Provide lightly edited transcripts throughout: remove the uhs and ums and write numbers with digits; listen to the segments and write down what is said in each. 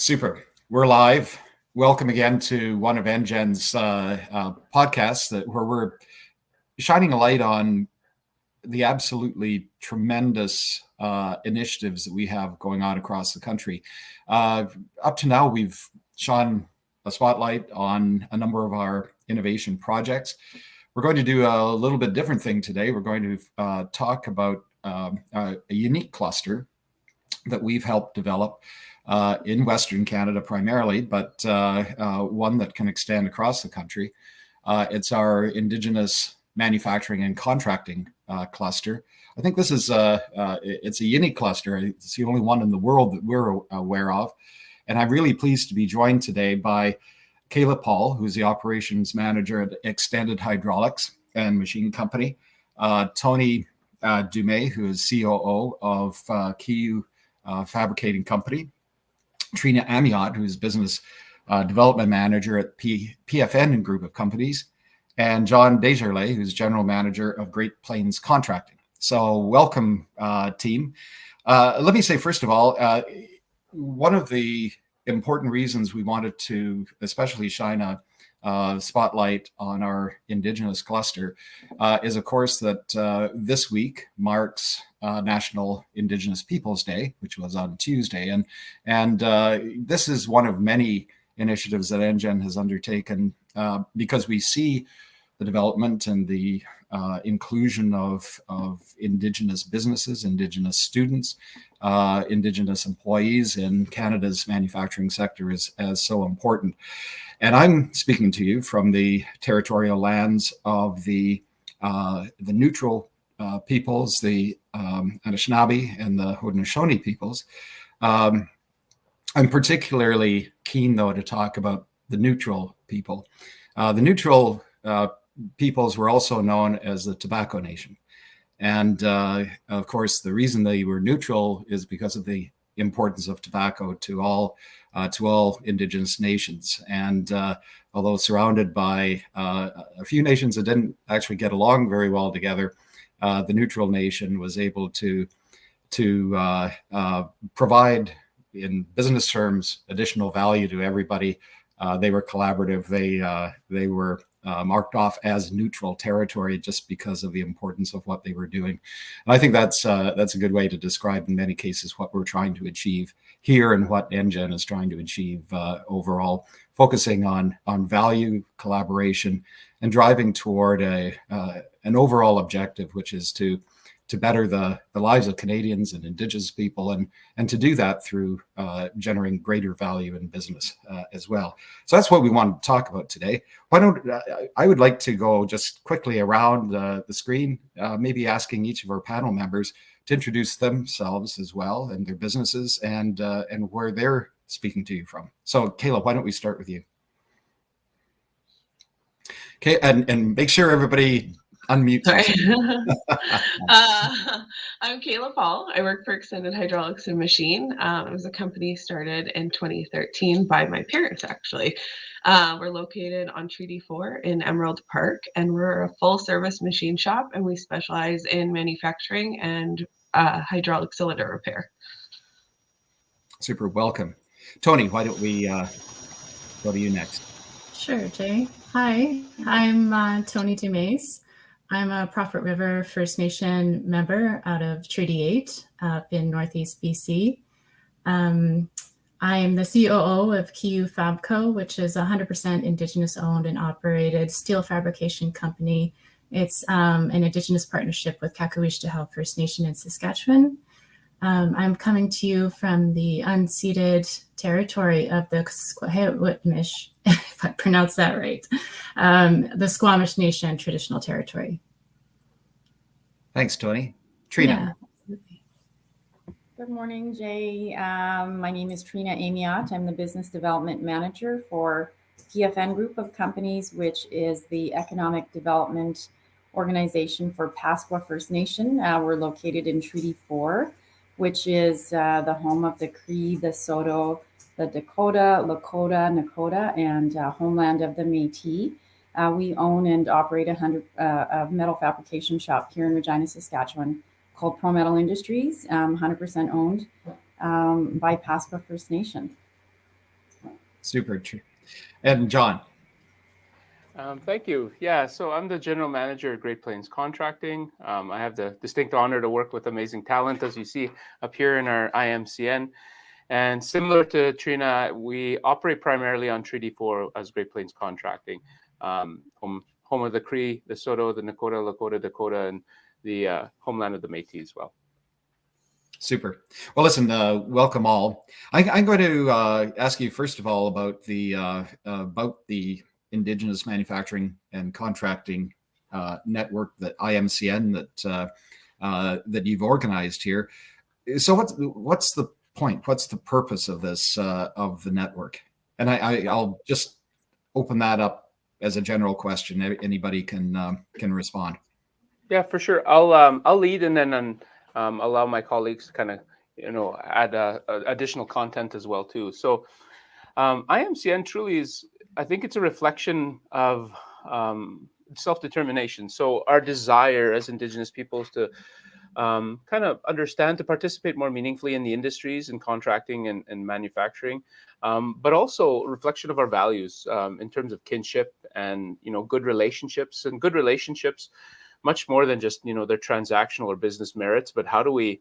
Super. We're live. Welcome again to one of NGen's podcasts where we're shining a light on the absolutely tremendous initiatives that we have going on across the country. Up to now, we've shone a spotlight on a number of our innovation projects. We're going to do a little bit different thing today. We're going to talk about a unique cluster that we've helped develop in Western Canada primarily, but one that can extend across the country. It's our Indigenous manufacturing and contracting cluster. I think this is it's a unique cluster. It's the only one in the world that we're aware of. And I'm really pleased to be joined today by Kayla Paul, who's the operations manager at Extended Hydraulics and Machine Company, Tony Dumais, who is COO of KU Fabricating Company, Trina Amiot, who's business development manager at PFN Group of Companies, and John Desjardins, who's general manager of Great Plains Contracting. So welcome, team. Let me say, first of all, one of the important reasons we wanted to especially shine a spotlight on our Indigenous cluster is, of course, that this week marks National Indigenous Peoples Day, which was on Tuesday. And this is one of many initiatives that NGen has undertaken because we see the development and the inclusion of Indigenous businesses, Indigenous students, Indigenous employees in Canada's manufacturing sector as so important. And I'm speaking to you from the territorial lands of the neutral peoples, the Anishinaabe and the Haudenosaunee peoples. I'm particularly keen, though, to talk about the neutral people. The neutral peoples were also known as the Tobacco Nation. And of course, the reason they were neutral is because of the importance of tobacco to all Indigenous nations. And although surrounded by a few nations that didn't actually get along very well together, the neutral nation was able to provide, in business terms, additional value to everybody. They were collaborative. They were marked off as neutral territory just because of the importance of what they were doing. And I think that's a good way to describe, in many cases, what we're trying to achieve here and what NGen is trying to achieve overall, focusing on value, collaboration, and driving toward an overall objective, which is to better the lives of Canadians and Indigenous people, and to do that through generating greater value in business as well. So that's what we want to talk about today. I would like to go just quickly around the screen, maybe asking each of our panel members to introduce themselves as well and their businesses and where they're speaking to you from. So Kayla, why don't we start with you? Okay, and make sure everybody unmute. I'm Kayla Paul. I work for Extended Hydraulics and Machine. It was a company started in 2013 by my parents, actually. We're located on Treaty 4 in Emerald Park, and we're a full-service machine shop, and we specialize in manufacturing and hydraulic cylinder repair. Super, welcome. Tony, why don't we go to you next? Sure, Jay. Hi, I'm Tony Dumais. I'm a Prophet River First Nation member out of Treaty 8 up in Northeast BC. I am the COO of KU Fabco, which is a 100% Indigenous owned and operated steel fabrication company. It's an Indigenous partnership with Kakowishtiha First Nation in Saskatchewan. I'm coming to you from the unceded territory of the Squamish, if I pronounce that right, the Squamish Nation traditional territory. Thanks, Tony. Trina. Yeah. Good morning, Jay. My name is Trina Amiot. I'm the Business Development Manager for PFN Group of Companies, which is the Economic Development Organization for Pasqua First Nation. We're located in Treaty 4, which is the home of the Cree, the Saulteaux, the Dakota, Lakota, Nakota, and homeland of the Métis. We own and operate a metal fabrication shop here in Regina, Saskatchewan, called Pro Metal Industries, 100% owned by Pasqua First Nation. Super true. And John. Thank you. Yeah, so I'm the general manager at Great Plains Contracting. I have the distinct honor to work with amazing talent, as you see up here in our IMCN. And similar to Trina, we operate primarily on Treaty 4 as Great Plains Contracting, home of the Cree, the Saulteaux, the Nakota, Lakota, Dakota, and the homeland of the Métis as well. Super. Well, listen, welcome all. I'm going to ask you first of all about the Indigenous Manufacturing and Contracting network, that IMCN that you've organized here. So what's the point? What's the purpose of this of the network? And I'll just open that up as a general question. Anybody can respond. Yeah, for sure. I'll lead and then allow my colleagues to kind of add additional content as well too. So IMCN truly is, I think it's a reflection of self-determination. So our desire as Indigenous peoples to kind of understand, to participate more meaningfully in the industries and contracting and manufacturing, but also a reflection of our values in terms of kinship and good relationships, much more than just their transactional or business merits, but how do we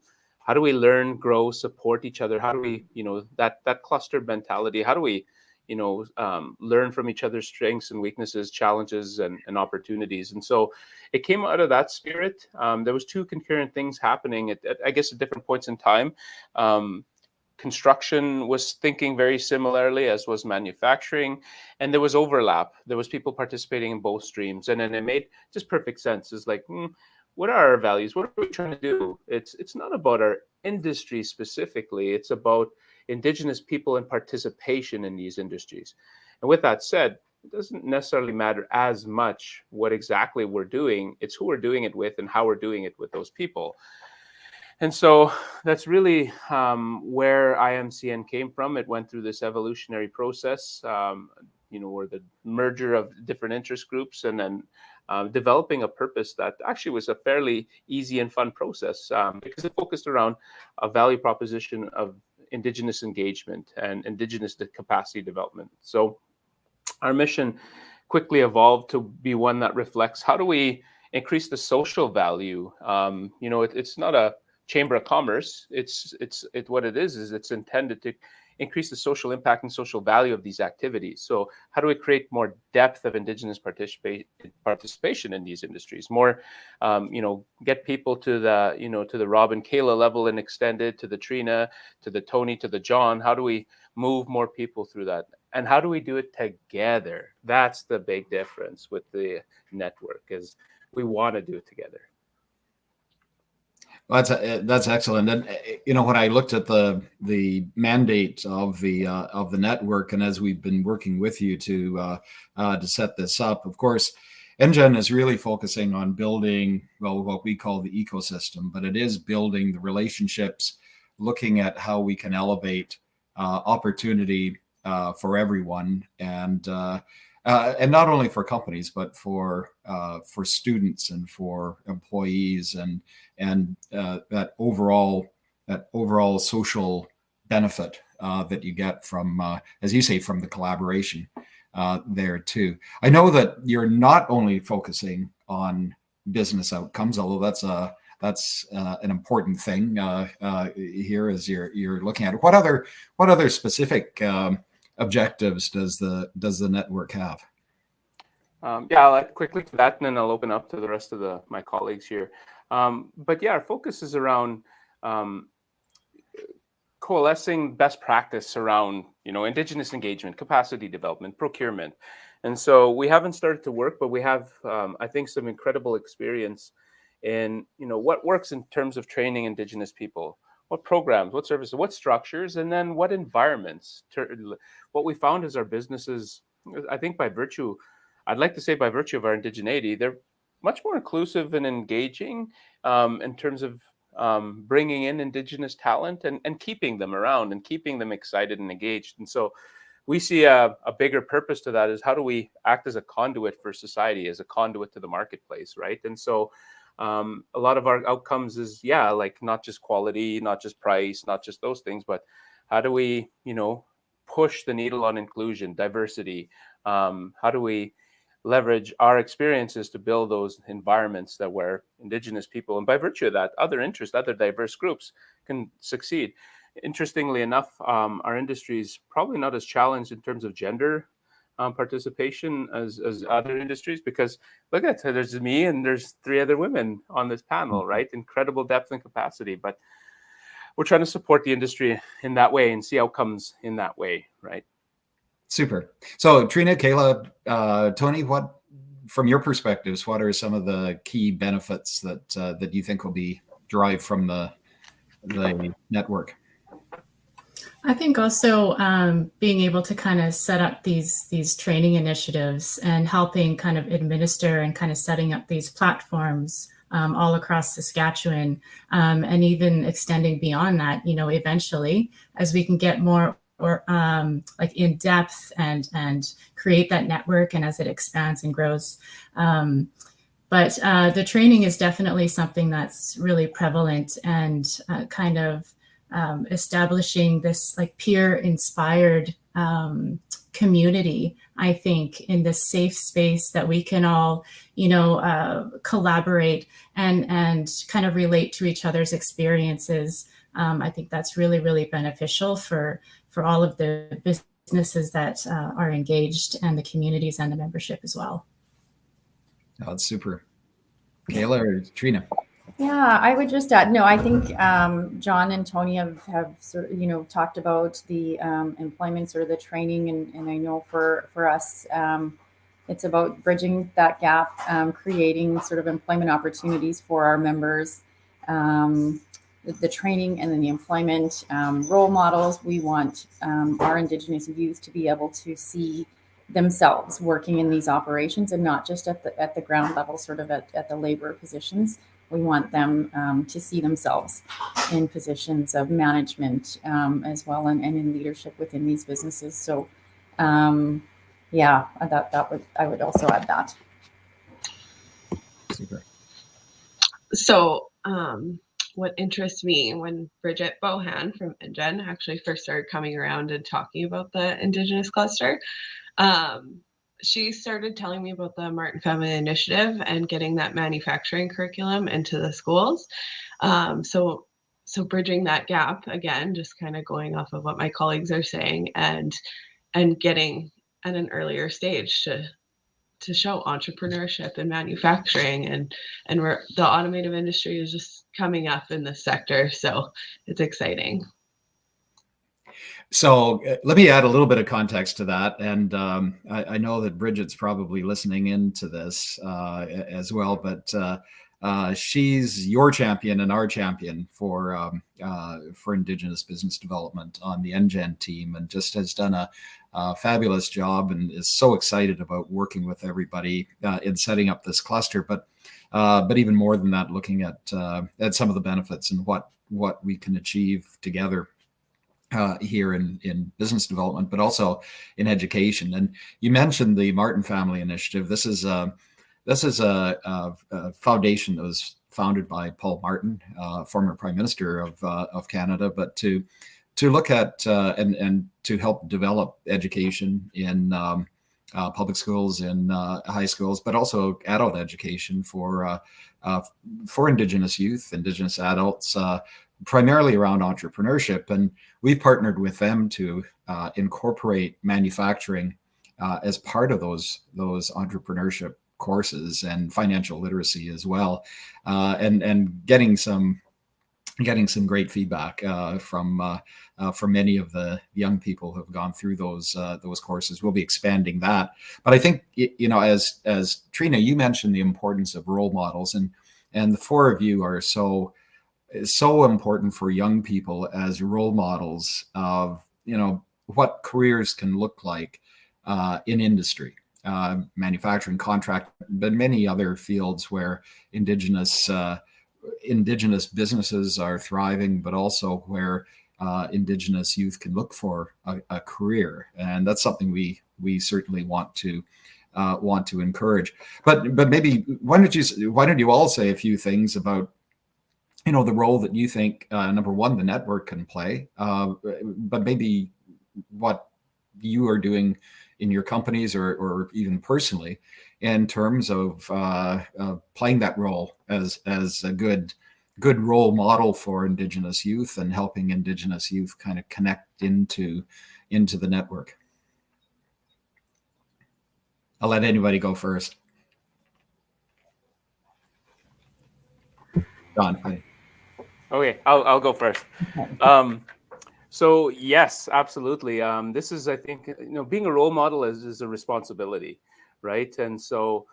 learn, grow, support each other? How do we that clustered mentality? How do we learn from each other's strengths and weaknesses, challenges and opportunities? And so it came out of that spirit. There was two concurrent things happening at I guess at different points in time. Construction was thinking very similarly, as was manufacturing, and there was overlap. There was people participating in both streams, and then it made just perfect sense. It's like, what are our values? What are we trying to do? It's not about our industry specifically. It's about Indigenous people and participation in these industries. And with that said, it doesn't necessarily matter as much what exactly we're doing. It's who we're doing it with and how we're doing it with those people. And so that's really where IMCN came from. It went through this evolutionary process, where the merger of different interest groups and then developing a purpose that actually was a fairly easy and fun process because it focused around a value proposition of Indigenous engagement and Indigenous capacity development. So our mission quickly evolved to be one that reflects how do we increase the social value. It's not a Chamber of Commerce. It's what it is it's intended to increase the social impact and social value of these activities. So how do we create more depth of Indigenous participation in these industries? More, get people to the Rob and Kayla level and extended to the Trina, to the Tony, to the John. How do we move more people through that? And how do we do it together? That's the big difference with the network, is we want to do it together. Well, that's excellent. And when I looked at the mandate of the network, and as we've been working with you to set this up, of course, NGen is really focusing on building what we call the ecosystem, but it is building the relationships, looking at how we can elevate opportunity for everyone, and not only for companies, but for students and for employees, and that overall social benefit that you get from, as you say, from the collaboration there too. I know that you're not only focusing on business outcomes, although that's an important thing here as you're looking at it. What other specific objectives does the network have? I'll add quickly to that, and then I'll open up to the rest of my colleagues here. But yeah, our focus is around coalescing best practice around Indigenous engagement, capacity development, procurement. And so we haven't started to work, but we have I think some incredible experience in what works in terms of training Indigenous people, what programs, what services, what structures, and then what environments. What we found is our businesses, I think I'd like to say by virtue of our indigeneity, they're much more inclusive and engaging in terms of bringing in Indigenous talent and keeping them around and keeping them excited and engaged. And so we see a bigger purpose to that, is how do we act as a conduit for society, as a conduit to the marketplace, right? And so a lot of our outcomes is, not just quality, not just price, not just those things, but how do we, push the needle on inclusion, diversity? How do we leverage our experiences to build those environments that where Indigenous people, and by virtue of that, other interests, other diverse groups can succeed? Interestingly enough, our industry is probably not as challenged in terms of gender participation as other industries, because look at it, there's me and there's 3 other women on this panel, right? Incredible depth and capacity, but we're trying to support the industry in that way and see outcomes in that way, right? Super. So Trina, Kayla, Tony, what, from your perspectives, what are some of the key benefits that you think will be derived from the network? I think also being able to kind of set up these training initiatives and helping kind of administer and kind of setting up these platforms all across Saskatchewan, and even extending beyond that, eventually, as we can get more or like in depth and create that network, and as it expands and grows. But the training is definitely something that's really prevalent, and kind of establishing this like peer inspired community, I think, in this safe space that we can all, collaborate and kind of relate to each other's experiences. I think that's really, really beneficial for all of the businesses that are engaged, and the communities and the membership as well. Oh, that's super. Kayla or Trina? Yeah, I would just add, no, I think John and Tony have sort of, talked about the employment, sort of the training, and I know for us, it's about bridging that gap, creating sort of employment opportunities for our members, the training, and then the employment role models. We want our Indigenous youth to be able to see themselves working in these operations, and not just at the ground level, sort of at the labor positions. We want them to see themselves in positions of management as well, and in leadership within these businesses. So, yeah, I would also add that. Super. So, what interests me, when Bridget Bohan from NGen actually first started coming around and talking about the Indigenous cluster, she started telling me about the Martin Family Initiative and getting that manufacturing curriculum into the schools. So bridging that gap, again, just kind of going off of what my colleagues are saying, and getting at an earlier stage to show entrepreneurship and manufacturing, and where the automotive industry is just coming up in this sector. So it's exciting. So let me add a little bit of context to that. And I know that Bridget's probably listening into this as well, but she's your champion and our champion for Indigenous business development on the NGen team, and just has done a fabulous job, and is so excited about working with everybody in setting up this cluster. But even more than that, looking at some of the benefits and what we can achieve together here in business development, but also in education. And you mentioned the Martin Family Initiative. This is a foundation that was founded by Paul Martin, former Prime Minister of Canada, but to look at and to help develop education in public schools, in high schools, but also adult education for Indigenous youth, Indigenous adults, primarily around entrepreneurship. And we've partnered with them to incorporate manufacturing as part of those entrepreneurship courses, and financial literacy as well, and getting some great feedback from many of the young people who have gone through those courses. We'll be expanding that. But I think, as Trina, you mentioned the importance of role models, and the 4 of you are so important for young people as role models of what careers can look like in industry, manufacturing, contract, but many other fields where Indigenous businesses are thriving, but also where Indigenous youth can look for a career. And that's something we certainly want to encourage. But maybe why don't you all say a few things about the role that you think, number one, the network can play, but maybe what you are doing in your companies or even personally in terms of playing that role as a good role model for Indigenous youth and helping Indigenous youth kind of connect into the network? I'll let anybody go first. Don. Okay, I'll go first. So yes, absolutely. This is, I think, being a role model is a responsibility, right? And so,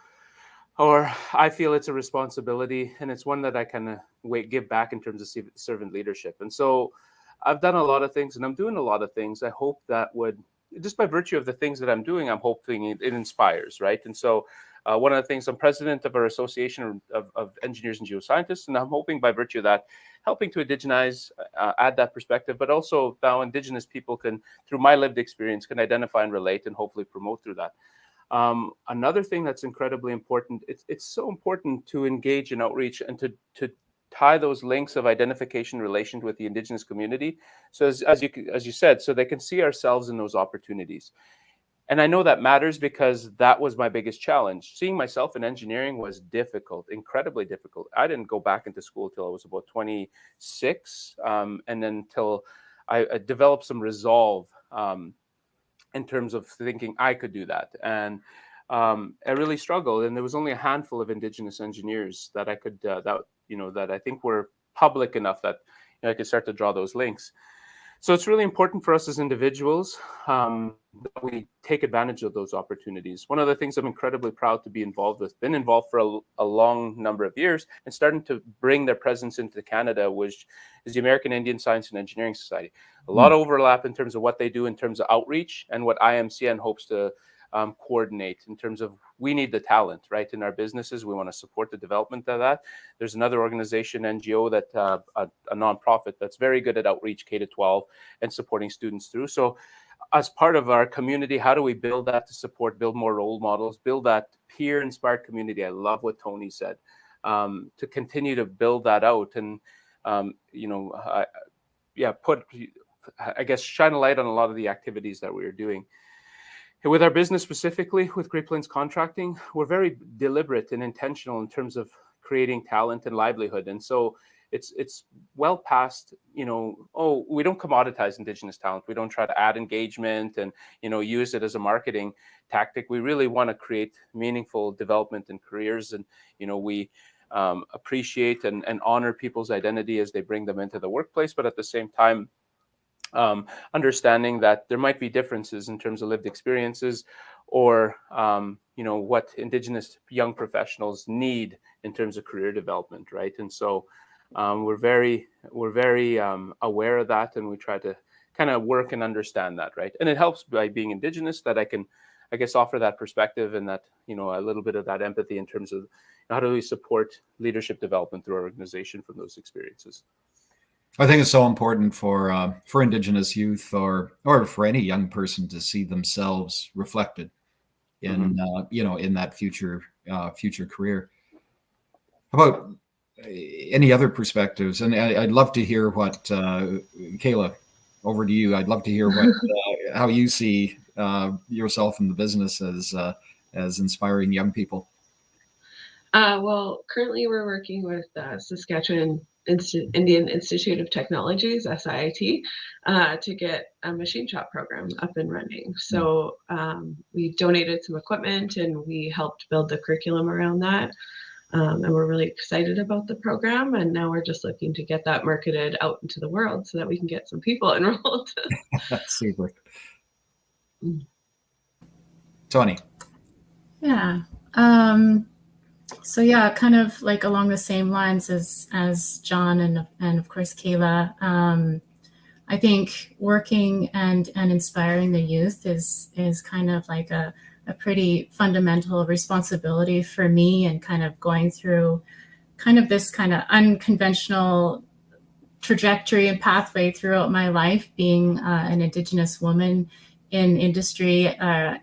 or I feel it's a responsibility, and it's one that I kind of give back in terms of servant leadership. And so I've done a lot of things, and I'm doing a lot of things. I hope that would, just by virtue of the things that I'm doing, I'm hoping it inspires, right? And so one of the things, I'm president of our association of engineers and geoscientists, and I'm hoping by virtue of that, helping to indigenize, add that perspective, but also now Indigenous people can, through my lived experience, can identify and relate and hopefully promote through that. Another thing that's incredibly important, it's so important to engage in outreach and to tie those links of identification relation with the Indigenous community. So as you said, so they can see ourselves in those opportunities. And I know that matters because that was my biggest challenge. Seeing myself in engineering was difficult, incredibly difficult. I didn't go back into school till I was about 26, and then till I developed some resolve in terms of thinking I could do that. And I really struggled. And there was only a handful of Indigenous engineers that I could, that I think were public enough that I could start to draw those links. So it's really important for us as individuals that we take advantage of those opportunities. One of the things I'm incredibly proud to be involved with, been involved for a long number of years, and starting to bring their presence into Canada, is the American Indian Science and Engineering Society. A lot of overlap in terms of what they do in terms of outreach and what IMCN hopes to coordinate in terms of, we need the talent, right, in our businesses. We want to support the development of that. There's another organization, NGO, that a nonprofit that's very good at outreach, K-12, and supporting students through. So as part of our community, how do we build that to support, build more role models, build that peer-inspired community? I love what Tony said, to continue to build that out and, shine a light on a lot of the activities that we are doing. With our business specifically, with Great Plains Contracting, we're very deliberate and intentional in terms of creating talent and livelihood. And so it's well past, we don't commoditize Indigenous talent. We don't try to add engagement and, use it as a marketing tactic. We really want to create meaningful development in careers. And, we appreciate and honor people's identity as they bring them into the workplace, but at the same time, understanding that there might be differences in terms of lived experiences or, what Indigenous young professionals need in terms of career development, right? And so we're very aware of that, and we try to kind of work and understand that, right? And it helps by being Indigenous that I can, offer that perspective and that, a little bit of that empathy in terms of how do we support leadership development through our organization from those experiences. I think it's so important for Indigenous youth or for any young person to see themselves reflected in in that future career. How about any other perspectives? And I'd love to hear what Kayla, over to you. I'd love to hear what how you see yourself in the business as inspiring young people. Well, currently we're working with Saskatchewan Indian Institute of Technologies, SIIT, to get a machine shop program up and running. So we donated some equipment and we helped build the curriculum around that. And we're really excited about the program. And now we're just looking to get that marketed out into the world so that we can get some people enrolled. That's super. Tony. Yeah. So yeah, kind of like along the same lines as John and of course Kayla. I think working and inspiring the youth is kind of like a pretty fundamental responsibility for me, and kind of going through kind of this kind of unconventional trajectory and pathway throughout my life, being an Indigenous woman in industry,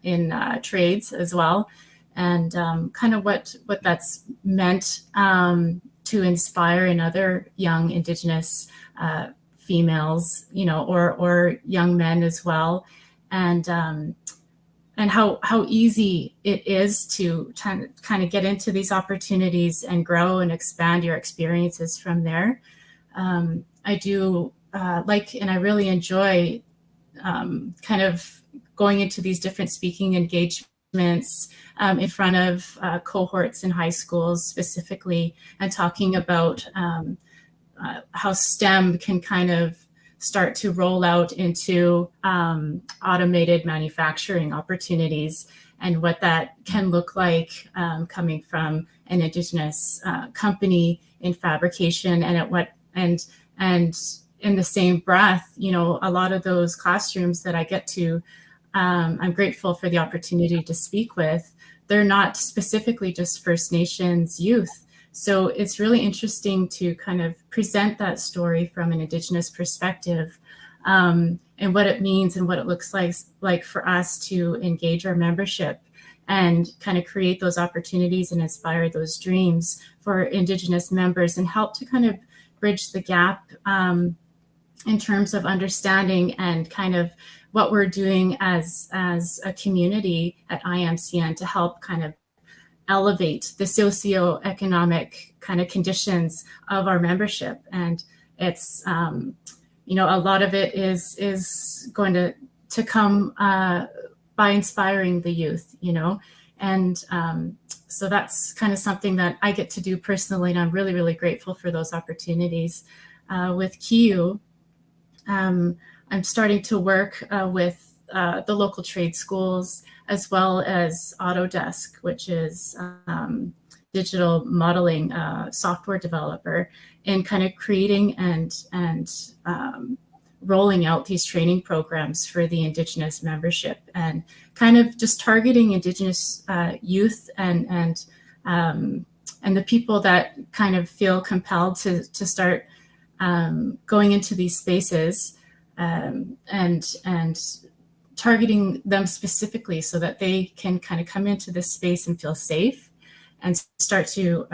in trades as well. And kind of what that's meant to inspire in other young Indigenous females, or young men as well. and how easy it is to kind of get into these opportunities and grow and expand your experiences from there. I do and I really enjoy kind of going into these different speaking engagements in front of cohorts in high schools specifically, and talking about how STEM can kind of start to roll out into automated manufacturing opportunities, and what that can look like coming from an Indigenous company in fabrication, and in the same breath, you know, a lot of those classrooms that I get to, I'm grateful for the opportunity to speak with. They're not specifically just First Nations youth. So it's really interesting to kind of present that story from an Indigenous perspective, and what it means and what it looks like for us to engage our membership and kind of create those opportunities and inspire those dreams for Indigenous members, and help to kind of bridge the gap in terms of understanding and kind of what we're doing as a community at IMCN to help kind of elevate the socioeconomic kind of conditions of our membership. And it's, you know, a lot of it is going to come by inspiring the youth, you know. And so that's kind of something that I get to do personally, and I'm really, really grateful for those opportunities. With KIU, I'm starting to work with the local trade schools, as well as Autodesk, which is digital modeling software developer, in kind of creating and rolling out these training programs for the Indigenous membership, and kind of just targeting Indigenous youth and the people that kind of feel compelled to start going into these spaces, and targeting them specifically so that they can kind of come into this space and feel safe and start to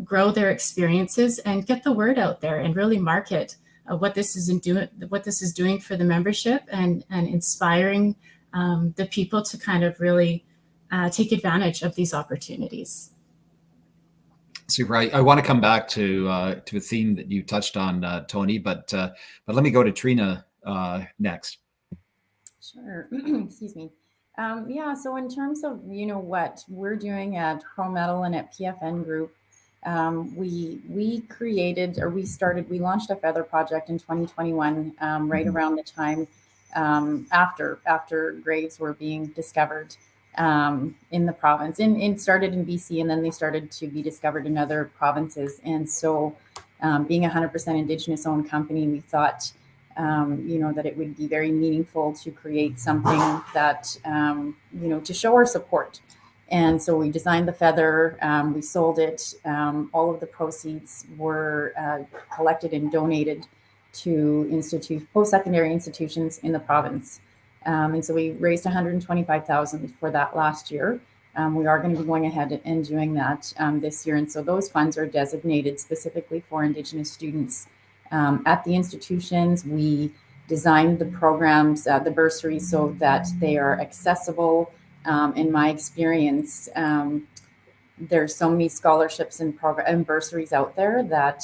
grow their experiences and get the word out there and really market what this is doing for the membership, and inspiring the people to kind of really take advantage of these opportunities. Super. I want to come back to a theme that you touched on, Tony, but let me go to Trina next. Sure. Excuse me. Yeah, so in terms of, you know, what we're doing at Pro Metal and at PFN Group, we launched a feather project in 2021, right around the time after graves were being discovered in the province. It started in BC, and then they started to be discovered in other provinces. And so being a 100% Indigenous owned company, we thought, you know, that it would be very meaningful to create something that, you know, to show our support. And so we designed the feather, we sold it. All of the proceeds were collected and donated to post-secondary institutions in the province. And so we raised $125,000 for that last year. We are going to be going ahead and doing that this year. And so those funds are designated specifically for Indigenous students at the institutions. We designed the programs, the bursaries, so that they are accessible. In my experience, there's so many scholarships and bursaries out there that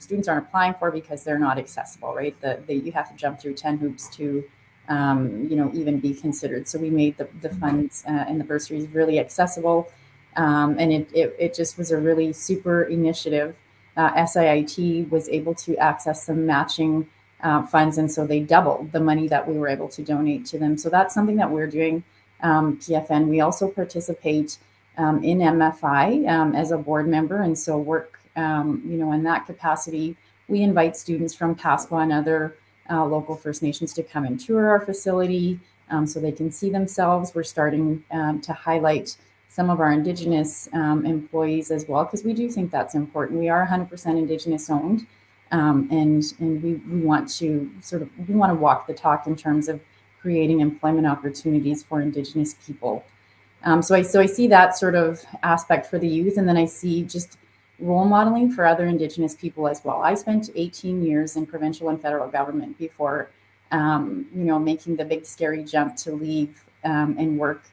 students aren't applying for because they're not accessible, right? You have to jump through 10 hoops to, you know, even be considered. So we made the funds and the bursaries really accessible, and it just was a really super initiative. SIIT was able to access some matching funds, and so they doubled the money that we were able to donate to them. So that's something that we're doing. PFN. We also participate in MFI as a board member, and so work, you know, in that capacity. We invite students from Pasqua and other local First Nations to come and tour our facility so they can see themselves. We're starting to highlight some of our Indigenous employees as well, because we do think that's important. We are 100% Indigenous owned, and we want to walk the talk in terms of creating employment opportunities for Indigenous people. So I see that sort of aspect for the youth, and then I see just role modeling for other Indigenous people as well. I spent 18 years in provincial and federal government before making the big scary jump to leave and work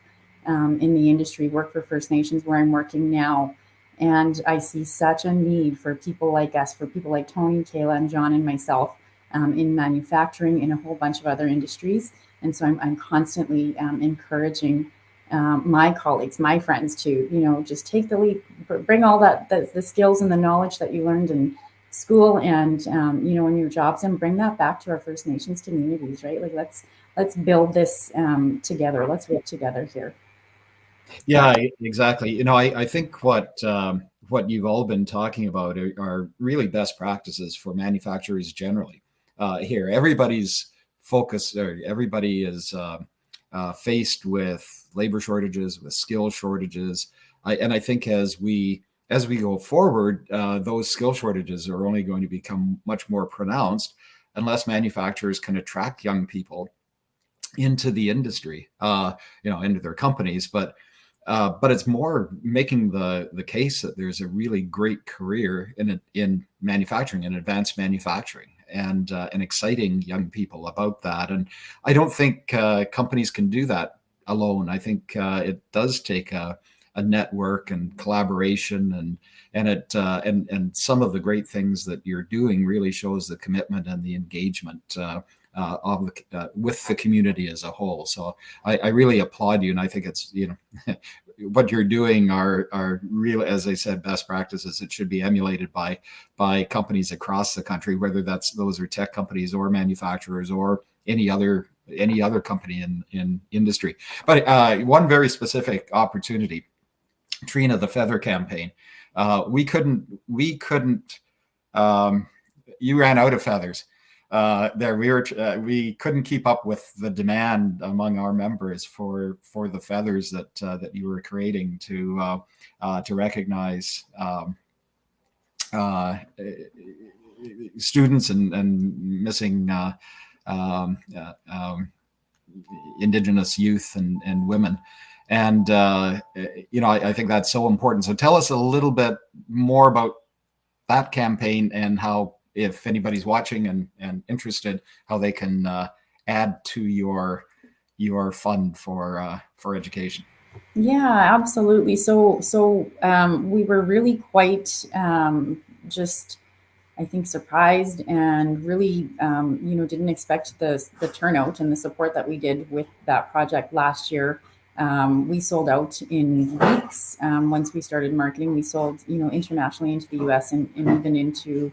in the industry, work for First Nations where I'm working now. And I see such a need for people like us, for people like Tony, Kayla, and John, and myself in manufacturing, in a whole bunch of other industries. And so I'm constantly encouraging my colleagues, my friends to, just take the leap, bring all the skills and the knowledge that you learned in school and, in your jobs, and bring that back to our First Nations communities, right? Like, let's build this together. Let's work together here. Yeah, exactly. I think what you've all been talking about are really best practices for manufacturers generally. Here, everybody's focused, or everybody is faced with labor shortages, with skill shortages, and I think as we go forward, those skill shortages are only going to become much more pronounced unless manufacturers can attract young people into the industry, into their companies, but it's more making the case that there's a really great career in manufacturing and advanced manufacturing, and exciting young people about that. And I don't think companies can do that alone. I think it does take a network and collaboration, and some of the great things that you're doing really shows the commitment and the engagement with the community as a whole. So I really applaud you, and I think it's what you're doing are real, as I said, best practices that should be emulated by companies across the country, whether those are tech companies or manufacturers or any other company in industry. But one very specific opportunity, Trina, the Feather campaign, we couldn't. You ran out of feathers. We couldn't keep up with the demand among our members for the feathers that you were creating to recognize students and missing Indigenous youth and women. And I think that's so important. So tell us a little bit more about that campaign, and how, if anybody's watching and interested, how they can add to your fund for education. Yeah, absolutely. So we were really quite just, I think, surprised, and really, didn't expect the turnout and the support that we did with that project last year. We sold out in weeks. Once we started marketing, we sold, internationally into the US and even into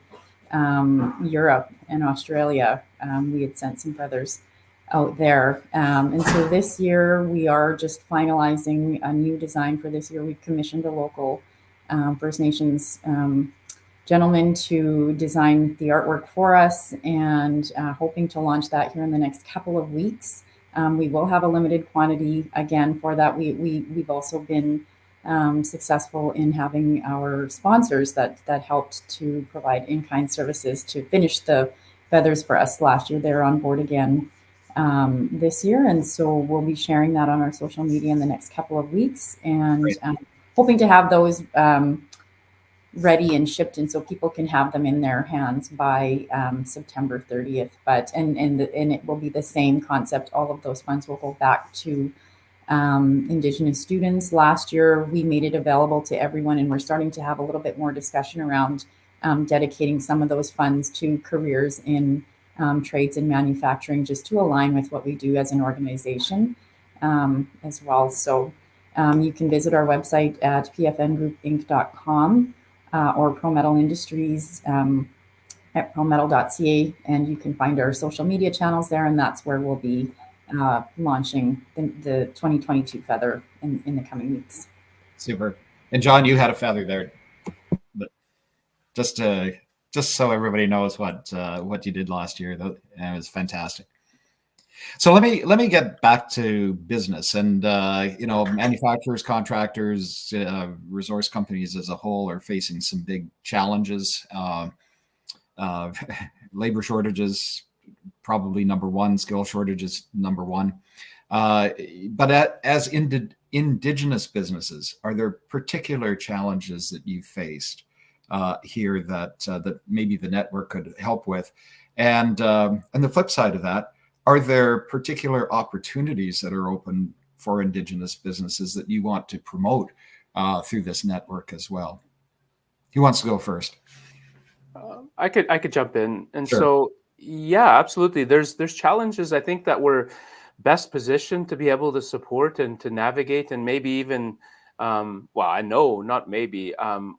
Europe and Australia. We had sent some feathers out there. And so this year we are just finalizing a new design for this year. We've commissioned a local First Nations gentleman to design the artwork for us, and hoping to launch that here in the next couple of weeks. We will have a limited quantity again for that. We've also been successful in having our sponsors that helped to provide in-kind services to finish the feathers for us last year. They're on board again this year, and so we'll be sharing that on our social media in the next couple of weeks, and hoping to have those ready and shipped, and so people can have them in their hands by September 30th. But and it will be the same concept. All of those funds will go back to Indigenous students. Last year we made it available to everyone, and we're starting to have a little bit more discussion around dedicating some of those funds to careers in trades and manufacturing, just to align with what we do as an organization as well. So you can visit our website at pfngroupinc.com or ProMetal Industries at prometal.ca, and you can find our social media channels there, and that's where we'll be launching the 2022 feather in the coming weeks. Super. And John, you had a feather there, but just so everybody knows what you did last year, though, it was fantastic. So let me get back to business, and manufacturers, contractors, resource companies as a whole are facing some big challenges. Labor shortages, probably number one. Skill shortages, number one. But as Indigenous businesses, are there particular challenges that you faced here that maybe the network could help with? And the flip side of that, Are there particular opportunities that are open for Indigenous businesses that you want to promote through this network as well? Who wants to go first? I could jump in, and Sure. so yeah, absolutely. There's challenges I think that we're best positioned to be able to support and to navigate, and maybe even well, I know not maybe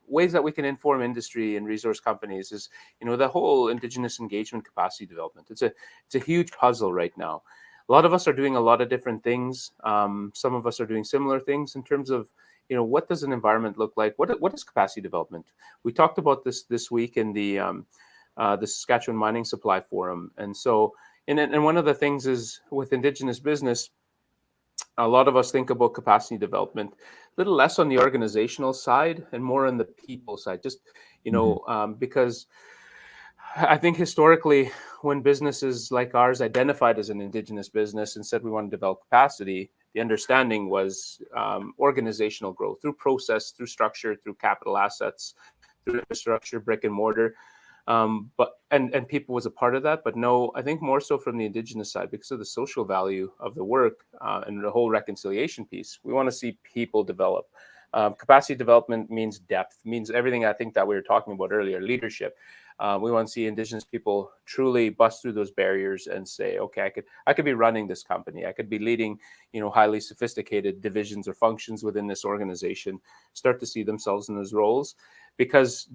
ways that we can inform industry and resource companies is the whole Indigenous engagement capacity development. It's a huge puzzle right now. A lot of us are doing a lot of different things. Some of us are doing similar things in terms of what does an environment look like? What is capacity development? We talked about this week in the Saskatchewan Mining Supply Forum, and so and one of the things is with Indigenous business, a lot of us think about capacity development a little less on the organizational side and more on the people side. Just because I think historically, when businesses like ours identified as an Indigenous business and said we want to develop capacity, the understanding was organizational growth through process, through structure, through capital assets, through infrastructure, brick and mortar. But people was a part of that, but no, I think more so from the Indigenous side because of the social value of the work and the whole reconciliation piece. We want to see people develop. Capacity development means depth, means everything I think that we were talking about earlier, leadership. We want to see Indigenous people truly bust through those barriers and say, okay, I could be running this company. I could be leading, highly sophisticated divisions or functions within this organization, start to see themselves in those roles, because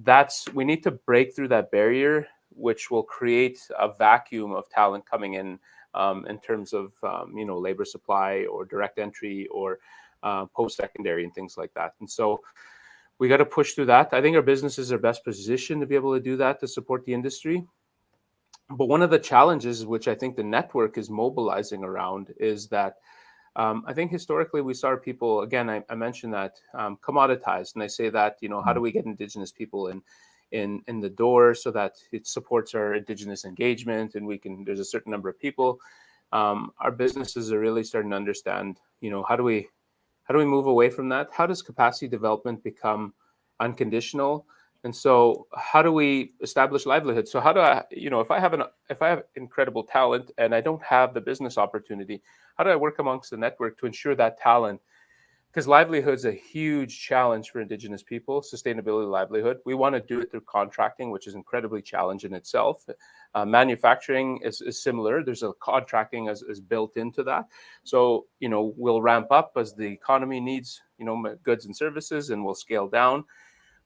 we need to break through that barrier, which will create a vacuum of talent coming in terms of, labor supply or direct entry or post-secondary and things like that. And so we got to push through that. I think our businesses are best positioned to be able to do that, to support the industry. But one of the challenges, which I think the network is mobilizing around, is that I think historically we saw people, again, I mentioned that commoditized, and I say that, how do we get Indigenous people in the door so that it supports our Indigenous engagement and there's a certain number of people. Our businesses are really starting to understand, how do we move away from that? How does capacity development become unconditional? And so how do we establish livelihood? So how do I, if I have incredible talent and I don't have the business opportunity, how do I work amongst the network to ensure that talent? Because livelihood is a huge challenge for Indigenous people, sustainability livelihood. We want to do it through contracting, which is incredibly challenging in itself. Manufacturing is similar. There's a contracting is built into that. So, we'll ramp up as the economy needs, goods and services, and we'll scale down.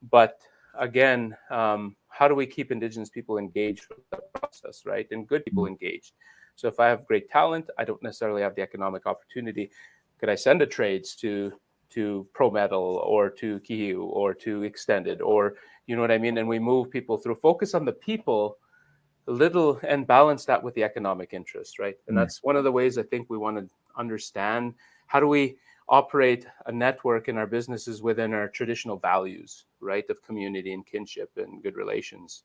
But again, how do we keep Indigenous people engaged with that process, right? And good people engaged. So if I have great talent, I don't necessarily have the economic opportunity. Could I send a trades to Pro Metal or to Kihiu or to Extended, or you know what I mean? And we move people through, focus on the people a little and balance that with the economic interest, right? And that's one of the ways I think we want to understand how do we operate a network in our businesses within our traditional values, right, of community and kinship and good relations.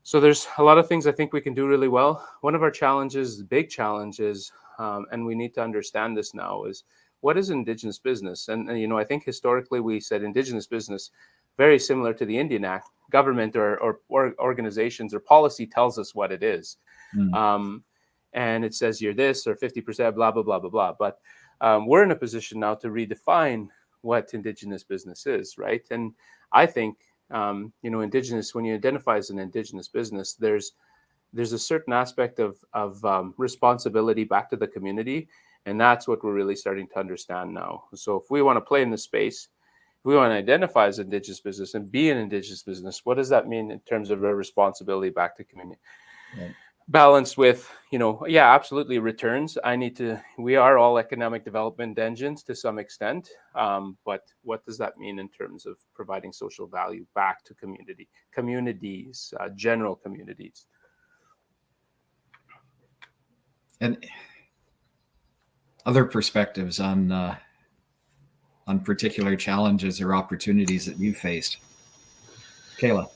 So there's a lot of things I think we can do really well. One of our challenges, big challenges, and we need to understand this now, is what is Indigenous business? And I think historically we said Indigenous business, very similar to the Indian Act, government or organizations or policy tells us what it is. And it says you're this or 50%, blah, blah, blah, blah, blah. But we're in a position now to redefine what Indigenous business is, right? And I think, Indigenous, when you identify as an Indigenous business, there's a certain aspect of responsibility back to the community. And that's what we're really starting to understand now. So if we want to play in this space, if we want to identify as Indigenous business and be an Indigenous business, what does that mean in terms of our responsibility back to community? Right. Balanced with, absolutely returns. We are all economic development engines to some extent. But what does that mean in terms of providing social value back to communities, general communities? And other perspectives on particular challenges or opportunities that you faced. Kayla.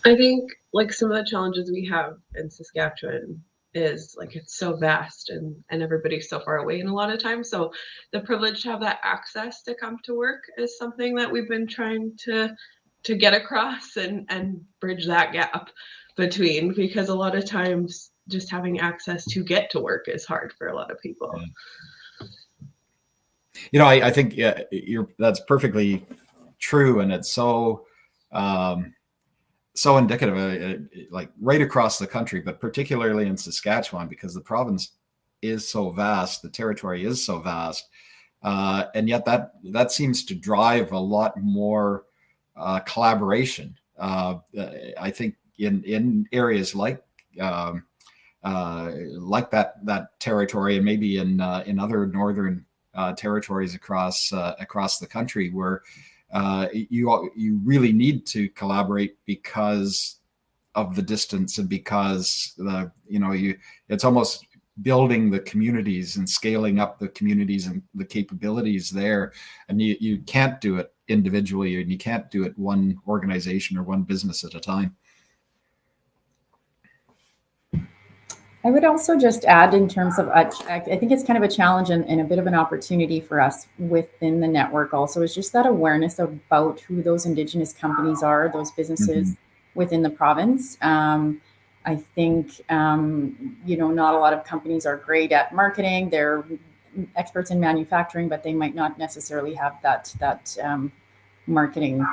I think some of the challenges we have in Saskatchewan is it's so vast and everybody's so far away in a lot of times. So the privilege to have that access to come to work is something that we've been trying to get across and bridge that gap. between, because a lot of times just having access to get to work is hard for a lot of people. Yeah. I think that's perfectly true, and it's so indicative, like right across the country, but particularly in Saskatchewan, because the province is so vast, the territory is so vast, and yet that seems to drive a lot more collaboration. I think in areas like that territory, and maybe in other northern territories across the country, where you really need to collaborate because of the distance, and because it's almost building the communities and scaling up the communities and the capabilities there, and you can't do it individually, and you can't do it one organization or one business at a time. I would also just add, in terms of, I think it's kind of a challenge and a bit of an opportunity for us within the network also, is just that awareness about who those Indigenous companies are, those businesses within the province. I think, not a lot of companies are great at marketing. They're experts in manufacturing, but they might not necessarily have that marketing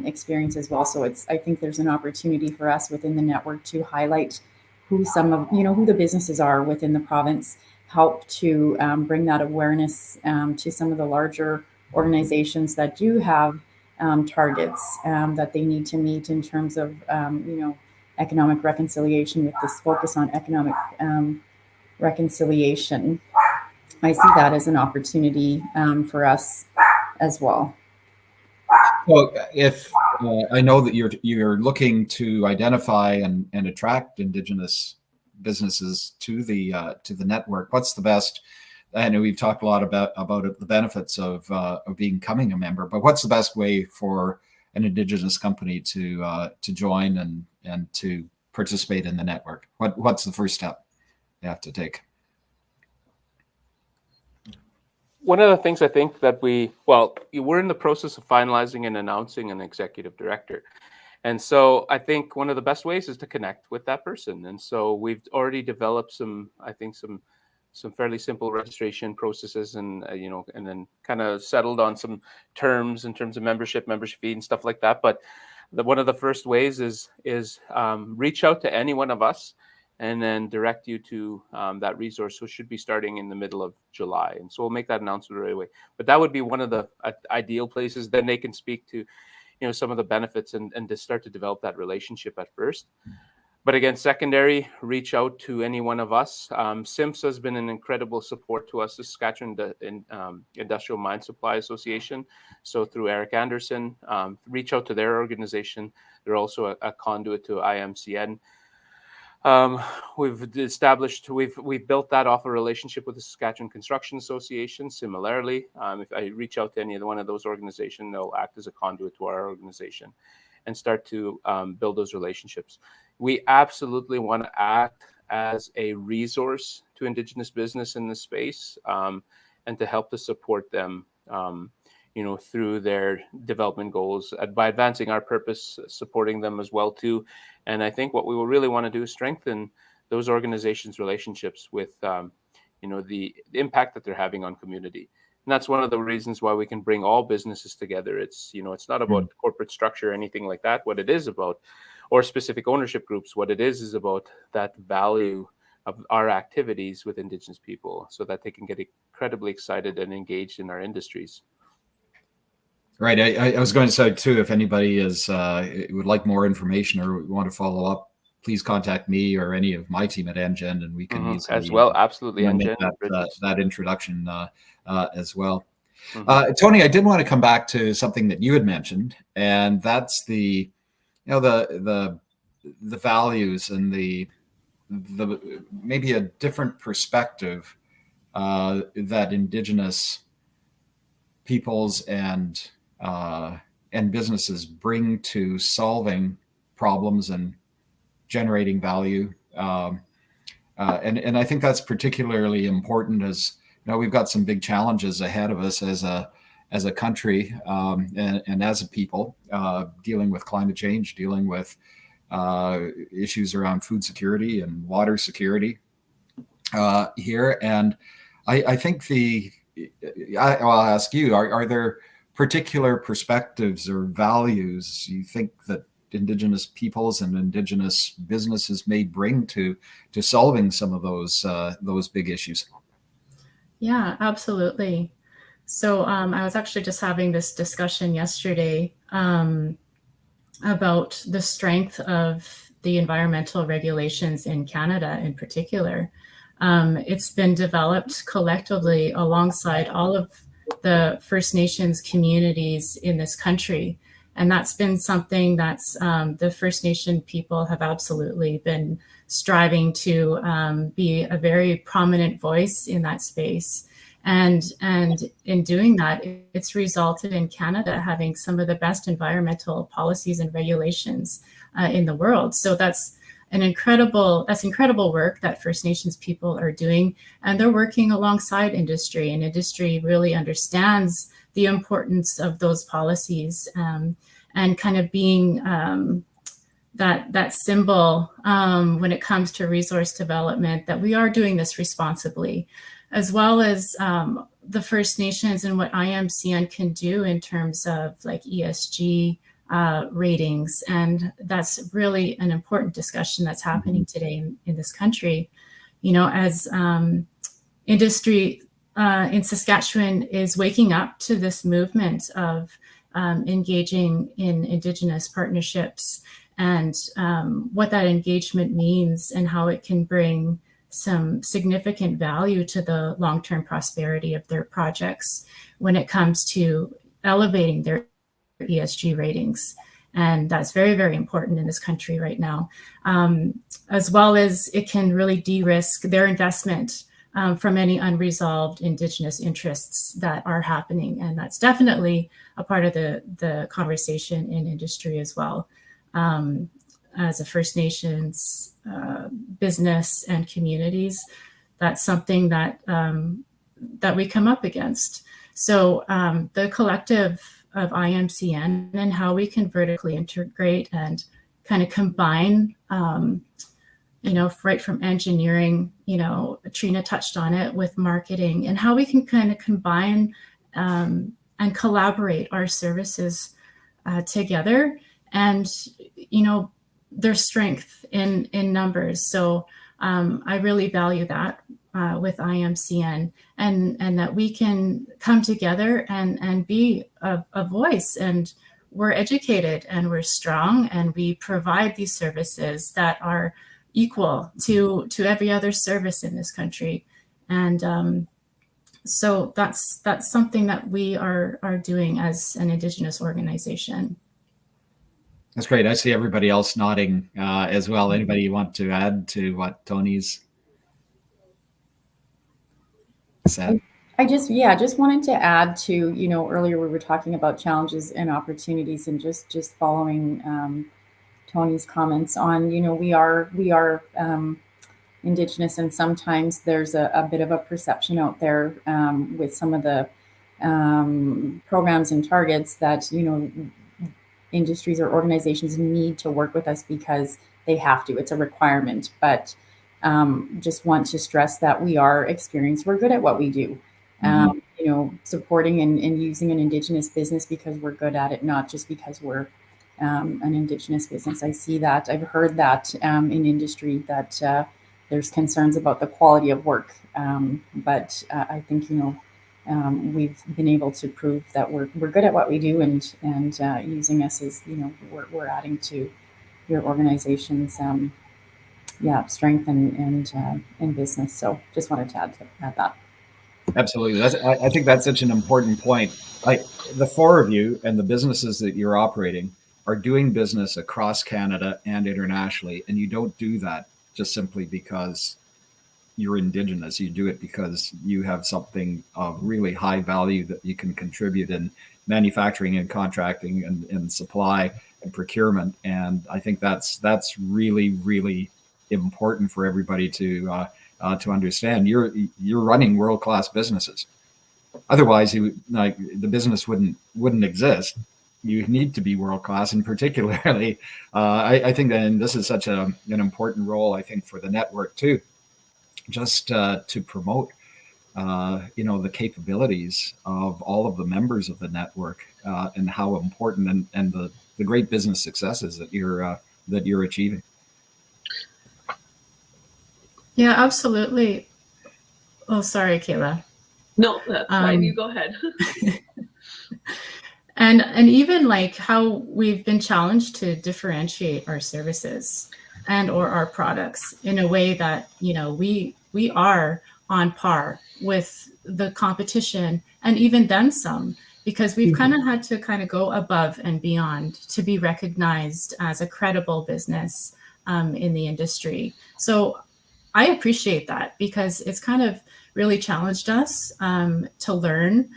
experience as well. So I think there's an opportunity for us within the network to highlight who who the businesses are within the province, help to bring that awareness to some of the larger organizations that do have targets that they need to meet in terms of, economic reconciliation, with this focus on economic reconciliation. I see that as an opportunity for us as well. Well, if I know that you're looking to identify and attract Indigenous businesses to the network, what's the best? I know we've talked a lot about the benefits of becoming a member, but what's the best way for an Indigenous company to join and to participate in the network? What's the first step they have to take? One of the things I think that we're in the process of finalizing and announcing an executive director. And so I think one of the best ways is to connect with that person. And so we've already developed some fairly simple registration processes, and and then kind of settled on some terms in terms of membership fee and stuff like that. But one of the first ways is reach out to any one of us, and then direct you to that resource, which should be starting in the middle of July. And so we'll make that announcement right away. But that would be one of the ideal places. Then they can speak to, some of the benefits and to start to develop that relationship at first. But again, secondary, reach out to any one of us. SIMS has been an incredible support to us, the Saskatchewan Industrial Mine Supply Association. So through Eric Anderson, reach out to their organization. They're also a conduit to IMCN. We've built that off a relationship with the Saskatchewan Construction Association. Similarly, if I reach out to any one of those organizations, they'll act as a conduit to our organization and start to build those relationships. We absolutely want to act as a resource to Indigenous business in this space, and to help to support them through their development goals, by advancing our purpose, supporting them as well too. And I think what we will really want to do is strengthen those organizations' relationships with, the impact that they're having on community. And that's one of the reasons why we can bring all businesses together. It's, it's not about corporate structure or anything like that. What it is about, or specific ownership groups, what it is about that value of our activities with Indigenous people, so that they can get incredibly excited and engaged in our industries. Right. I was going to say too, if anybody would like more information or want to follow up, please contact me or any of my team at NGen, and we can easily, as well. Absolutely, NGen, that introduction as well. Tony, I did want to come back to something that you had mentioned, and that's the values and the maybe a different perspective that Indigenous peoples and businesses bring to solving problems and generating value. And I think that's particularly important, as we've got some big challenges ahead of us as a country, and as a people, dealing with climate change, dealing with issues around food security and water security here. And I think I'll ask you, are there particular perspectives or values you think that Indigenous peoples and Indigenous businesses may bring to solving some of those big issues? Yeah, absolutely. So I was actually just having this discussion yesterday about the strength of the environmental regulations in Canada in particular. It's been developed collectively alongside all of the First Nations communities in this country. And that's been something that's the First Nation people have absolutely been striving to be a very prominent voice in that space. And in doing that, it's resulted in Canada having some of the best environmental policies and regulations in the world. So that's incredible work that First Nations people are doing, and they're working alongside industry, and industry really understands the importance of those policies, and kind of being that symbol when it comes to resource development, that we are doing this responsibly, as well as the First Nations and what IMCN can do in terms of like ESG ratings. And that's really an important discussion that's happening today in this country. You know, as industry in Saskatchewan is waking up to this movement of engaging in Indigenous partnerships, and what that engagement means and how it can bring some significant value to the long-term prosperity of their projects when it comes to elevating their ESG ratings. And that's very, very important in this country right now, as well as it can really de-risk their investment from any unresolved Indigenous interests that are happening. And that's definitely a part of the conversation in industry as well. As a First Nations business and communities, that's something that we come up against. So the collective of IMCN and how we can vertically integrate and kind of combine, right from engineering, Trina touched on it, with marketing, and how we can kind of combine and collaborate our services together. And, there's strength in numbers. So I really value that with IMCN, and that we can come together and be a voice, and we're educated and we're strong, and we provide these services that are equal to every other service in this country. And so that's something that we are doing as an Indigenous organization. That's great. I see everybody else nodding as well. Anybody you want to add to what Tony's said? I just wanted to add to, earlier we were talking about challenges and opportunities, and just following Tony's comments on, we are Indigenous, and sometimes there's a bit of a perception out there with some of the programs and targets that, industries or organizations need to work with us because they have to. It's a requirement. But just want to stress that we are experienced. We're good at what we do. Supporting and using an Indigenous business because we're good at it, not just because we're an Indigenous business. I see that. I've heard that in industry that there's concerns about the quality of work. But I think, we've been able to prove that we're good at what we do, and using us as, we're adding to your organization's strength and business. So just wanted to add that. Absolutely. I think that's such an important point. Like, the four of you and the businesses that you're operating are doing business across Canada and internationally, and you don't do that just simply because you're Indigenous. You do it because you have something of really high value that you can contribute in manufacturing and contracting and supply and procurement. And I think that's really, really important for everybody to understand. You're running world-class businesses. Otherwise, the business wouldn't exist. you need to be world class, and particularly, I think that this is such an important role, I think, for the network too, just to promote, the capabilities of all of the members of the network, and how important and the great business successes that you're achieving. Yeah, absolutely. Oh, sorry, Kayla. No, that's fine. You go ahead. And even like how we've been challenged to differentiate our services and or our products in a way that, we are on par with the competition and even then some, because we've kind of had to go above and beyond to be recognized as a credible business in the industry. So I appreciate that, because it's kind of really challenged us to learn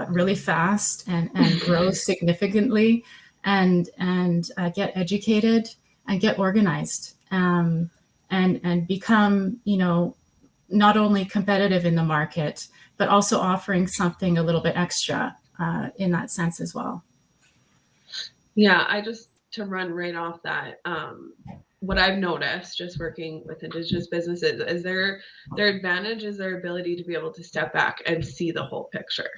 really fast and grow significantly, and get educated and get organized, and become, not only competitive in the market, but also offering something a little bit extra in that sense as well. Yeah, to run right off that, what I've noticed just working with Indigenous businesses is their advantage is their ability to be able to step back and see the whole picture.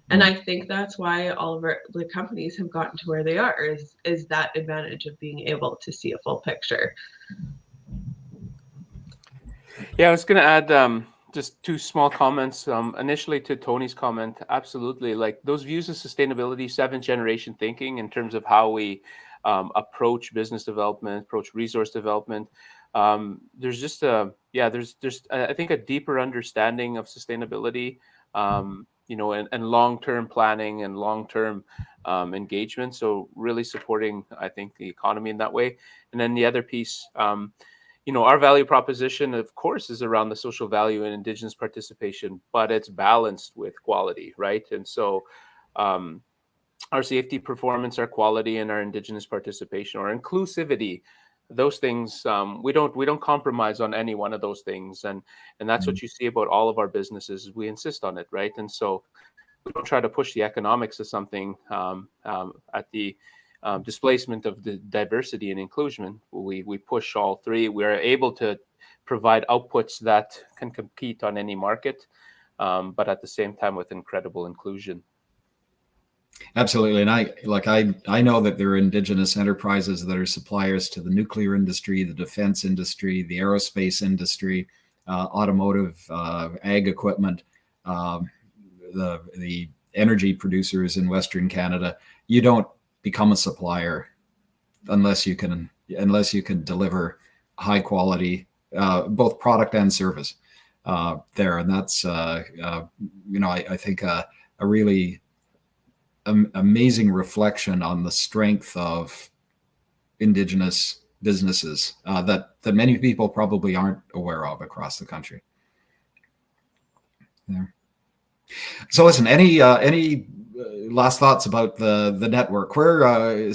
And I think that's why all of the companies have gotten to where they are, is that advantage of being able to see a full picture. Yeah, I was going to add just two small comments. Initially to Tony's comment, absolutely. Like those views of sustainability, 7th generation thinking in terms of how we approach business development, approach resource development. There's just there's I think a deeper understanding of sustainability, and long-term planning and long-term engagement. So really supporting, I think, the economy in that way. And then the other piece, our value proposition, of course, is around the social value and Indigenous participation, but it's balanced with quality, right? And so our safety performance, our quality, and our Indigenous participation or inclusivity, those things, we don't compromise on any one of those things. And that's what you see about all of our businesses. We insist on it, right? And so we don't try to push the economics of something at the displacement of the diversity and inclusion. We push all three. We are able to provide outputs that can compete on any market, but at the same time with incredible inclusion. Absolutely. And I know that there are Indigenous enterprises that are suppliers to the nuclear industry, the defense industry, the aerospace industry, automotive, ag equipment, the energy producers in Western Canada. You don't become a supplier unless you can deliver high quality, both product and service there. And that's, I think a really amazing reflection on the strength of Indigenous businesses that many people probably aren't aware of across the country. Yeah. So listen, any last thoughts about the network? What are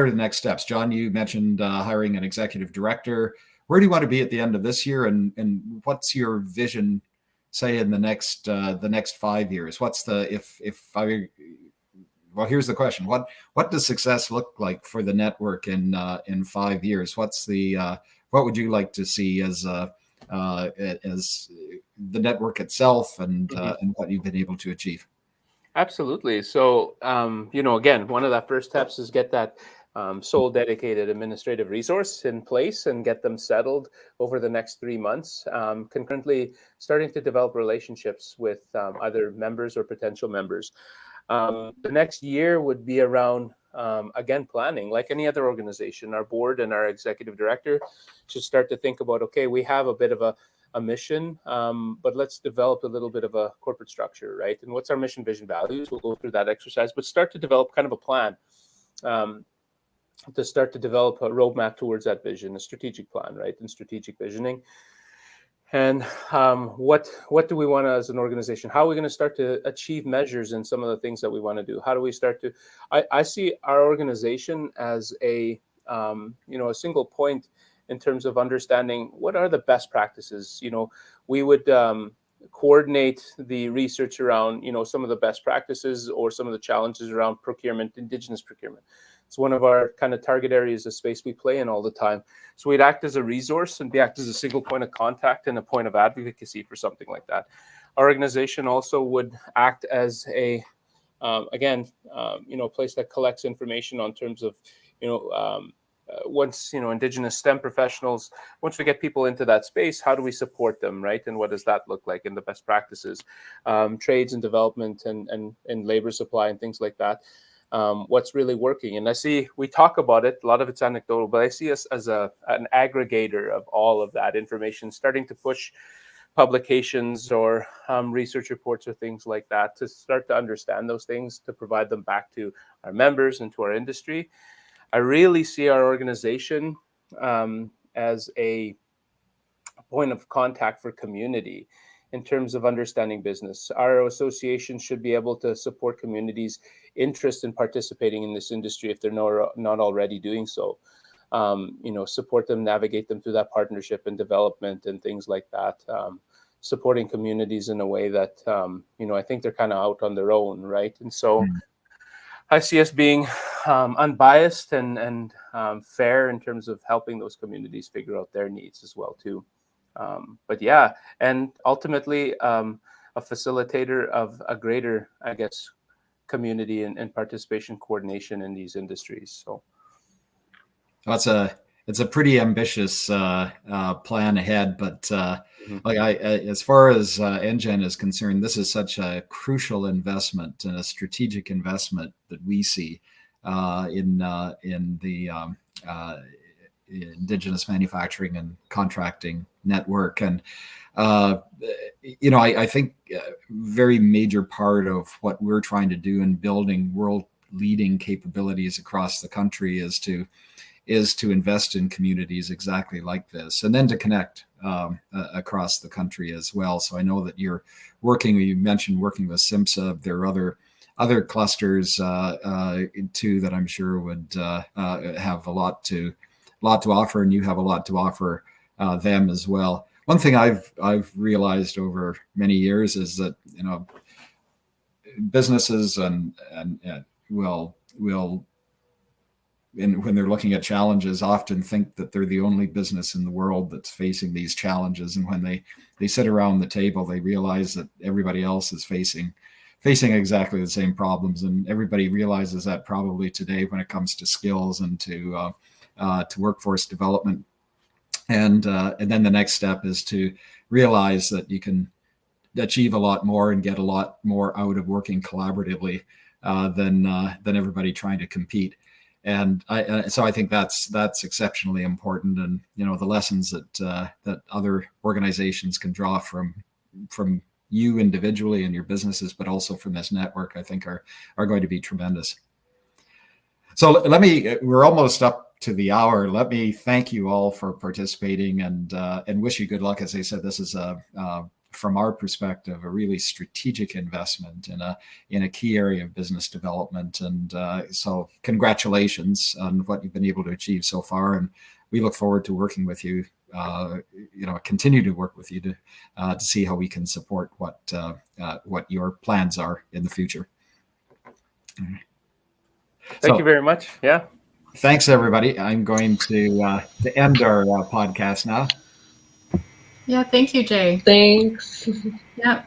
the next steps? John, you mentioned hiring an executive director. Where do you want to be at the end of this year, and what's your vision, say, in the next 5 years? Here's the question: what does success look like for the network in 5 years? What would you like to see as the network itself, and what you've been able to achieve? Absolutely. So, again, one of the first steps is get that sole dedicated administrative resource in place and get them settled over the next 3 months. Concurrently, starting to develop relationships with either members or potential members. The next year would be around, again, planning. Like any other organization, our board and our executive director should start to think about, okay, we have a bit of a mission, but let's develop a little bit of a corporate structure, right? And what's our mission, vision, values? We'll go through that exercise, but start to develop kind of a plan, to start to develop a roadmap towards that vision, a strategic plan, right? And strategic visioning. And what do we want as an organization? How are we going to start to achieve measures in some of the things that we want to do? How do we start to? I see our organization as a single point in terms of understanding what are the best practices. We would coordinate the research around, some of the best practices or some of the challenges around procurement, Indigenous procurement. It's one of our kind of target areas of space we play in all the time. So we'd act as a resource and act as a single point of contact and a point of advocacy for something like that. Our organization also would act as a, place that collects information on terms of, once, Indigenous STEM professionals, once we get people into that space, how do we support them, right? And what does that look like in the best practices, trades and development and labor supply and things like that. What's really working. And I see we talk about it, a lot of it's anecdotal, but I see us as an aggregator of all of that information, starting to push publications or research reports or things like that to start to understand those things, to provide them back to our members and to our industry. I really see our organization as a point of contact for community in terms of understanding business. Our association should be able to support communities' interest in participating in this industry if they're not already doing so. Support them, navigate them through that partnership and development and things like that. Supporting communities in a way that, I think they're kind of out on their own, right? And so I see us being unbiased and fair in terms of helping those communities figure out their needs as well, too. But yeah, and ultimately a facilitator of a greater, I guess, community and participation coordination in these industries. So it's a pretty ambitious plan ahead, but as far as NGen is concerned, this is such a crucial investment and a strategic investment that we see in the Indigenous manufacturing and contracting network. And I think a very major part of what we're trying to do in building world leading capabilities across the country is to invest in communities exactly like this, and then to connect across the country as well. So I know that you mentioned working with SIMSA. There are other clusters too that I'm sure would have a lot to offer, and you have a lot to offer them as well. One thing I've realized over many years is that businesses and will when they're looking at challenges, often think that they're the only business in the world that's facing these challenges. And when they sit around the table, they realize that everybody else is facing exactly the same problems. And everybody realizes that probably today when it comes to skills and to workforce development. And then the next step is to realize that you can achieve a lot more and get a lot more out of working collaboratively than everybody trying to compete. And so I think that's exceptionally important. And the lessons that other organizations can draw from you individually and your businesses, but also from this network, I think are going to be tremendous. So we're almost up to the hour. Let me thank you all for participating and wish you good luck. As I said, this is from our perspective, a really strategic investment in a key area of business development. And so congratulations on what you've been able to achieve so far. And we look forward to working with you, continue to work with you to see how we can support what your plans are in the future. Thank you very much. Yeah. Thanks, everybody. I'm going to end our podcast now. Yeah, thank you, Jay. Thanks. Yeah.